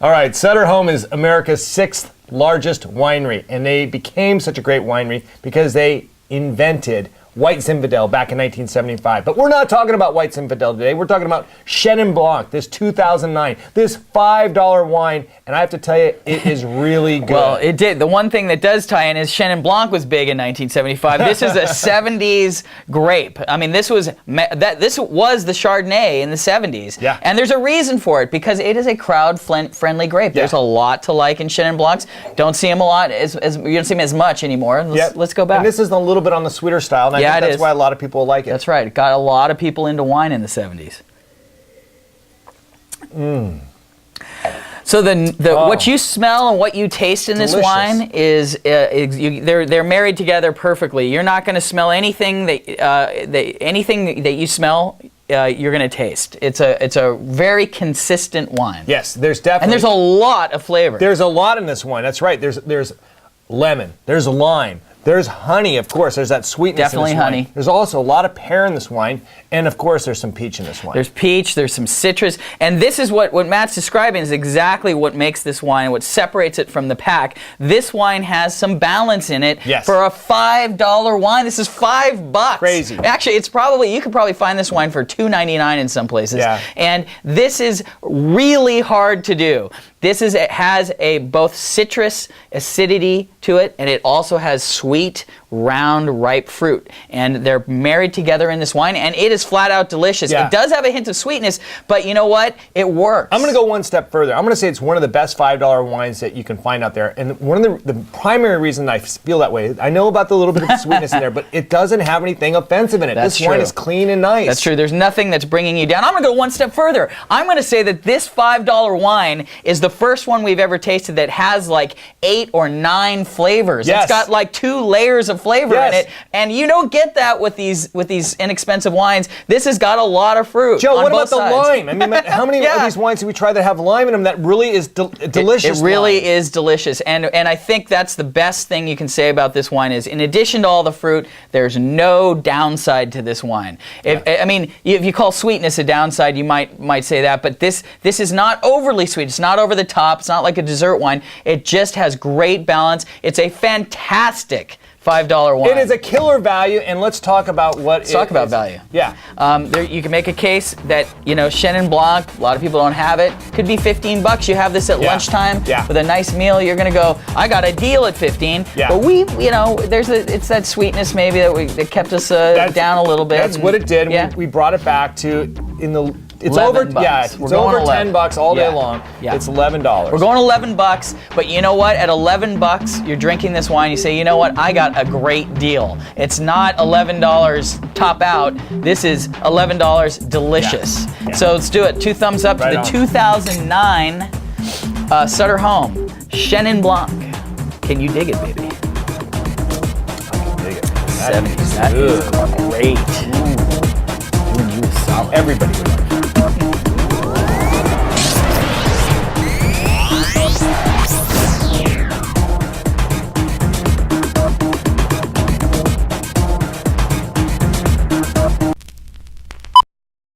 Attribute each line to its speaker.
Speaker 1: All right, Sutter Home is America's 6th largest winery, and they became such a great winery because they invented White Zinfandel back in 1975. But we're not talking about White Zinfandel today. We're talking about Chenin Blanc, this 2009, this $5 wine, and I have to tell you, it is really good.
Speaker 2: Well, it did. The one thing that does tie in is Chenin Blanc was big in 1975. This is a 70s grape. I mean, this was the Chardonnay in the 70s.
Speaker 1: Yeah.
Speaker 2: And there's a reason for it, because it is a crowd-friendly grape. There's a lot to like in Chenin Blancs. Don't see them a lot, you don't see them as much anymore. Let's go back.
Speaker 1: And this is a little bit on the sweeter style, and I think that's why a lot of people like it.
Speaker 2: That's right. It got a lot of people into wine in the 70s. So what you smell and what you taste in this wine is they're married together perfectly. You're not going to smell anything anything that you smell. You're going to taste. It's a very consistent wine.
Speaker 1: Yes, there's definitely,
Speaker 2: and there's a lot of flavor.
Speaker 1: There's a lot in this wine. That's right. There's lemon. There's lime. There's honey, of course. There's that sweetness
Speaker 2: Definitely
Speaker 1: in this
Speaker 2: honey.
Speaker 1: wine. There's also a lot of pear in this wine, and of course, there's some peach in this wine.
Speaker 2: There's peach. There's some citrus, and this is what Matt's describing is exactly what makes this wine, what separates it from the pack. This wine has some balance in it.
Speaker 1: Yes.
Speaker 2: For a $5 wine, this is $5.
Speaker 1: Crazy.
Speaker 2: Actually, you could probably find this wine for $2.99 in some places.
Speaker 1: Yeah.
Speaker 2: And this is really hard to do. It has both citrus acidity to it, and it also has sweet, round, ripe fruit. And they're married together in this wine, and it is flat out delicious.
Speaker 1: Yeah.
Speaker 2: It does have a hint of sweetness, but you know what? It works.
Speaker 1: I'm going to go one step further. I'm going to say it's one of the best $5 wines that you can find out there. And one of the primary reasons I feel that way, I know about the little bit of sweetness in there, but it doesn't have anything offensive in it.
Speaker 2: That's
Speaker 1: this wine
Speaker 2: true.
Speaker 1: is clean and nice.
Speaker 2: That's true. There's nothing that's bringing you down. I'm going to go one step further. I'm going to say that this $5 wine is the first one we've ever tasted that has like 8 or 9 flavors.
Speaker 1: Yes.
Speaker 2: It's got like 2 layers of flavor in it, and you don't get that with these inexpensive wines. This has got a lot of fruit.
Speaker 1: Joe,
Speaker 2: on
Speaker 1: what
Speaker 2: both
Speaker 1: about the
Speaker 2: sides.
Speaker 1: lime? I mean, how many of these wines have we tried that have lime in them that really is delicious?
Speaker 2: It really is delicious, and I think that's the best thing you can say about this wine is, in addition to all the fruit, there's no downside to this wine. I mean, if you call sweetness a downside, you might say that, but this is not overly sweet. It's not over the top. It's not like a dessert wine. It just has great balance. It's a fantastic $5 wine.
Speaker 1: It is a killer value, and let's talk about what
Speaker 2: Let's talk about value.
Speaker 1: Yeah.
Speaker 2: You can make a case that, Chenin Blanc, a lot of people don't have it, could be $15. You have this at lunchtime with a nice meal. You're going to go, I got a deal at $15.
Speaker 1: Yeah.
Speaker 2: But it's that sweetness maybe that kept us down a little bit.
Speaker 1: That's what it did.
Speaker 2: Yeah.
Speaker 1: We brought it back to it's over.
Speaker 2: $11.
Speaker 1: Yeah, it's
Speaker 2: We're going
Speaker 1: over $10 all day long.
Speaker 2: Yeah.
Speaker 1: It's $11.
Speaker 2: We're going $11, but you know what? At $11, you're drinking this wine. You say, you know what? I got a great deal. It's not $11 top out. This is $11 delicious.
Speaker 1: Yeah. Yeah.
Speaker 2: So let's do it. 2 thumbs up to the 2009 Sutter Home Chenin Blanc. Can you dig it, baby?
Speaker 1: I can dig it.
Speaker 2: 70s. That is great.
Speaker 1: Everybody would like it.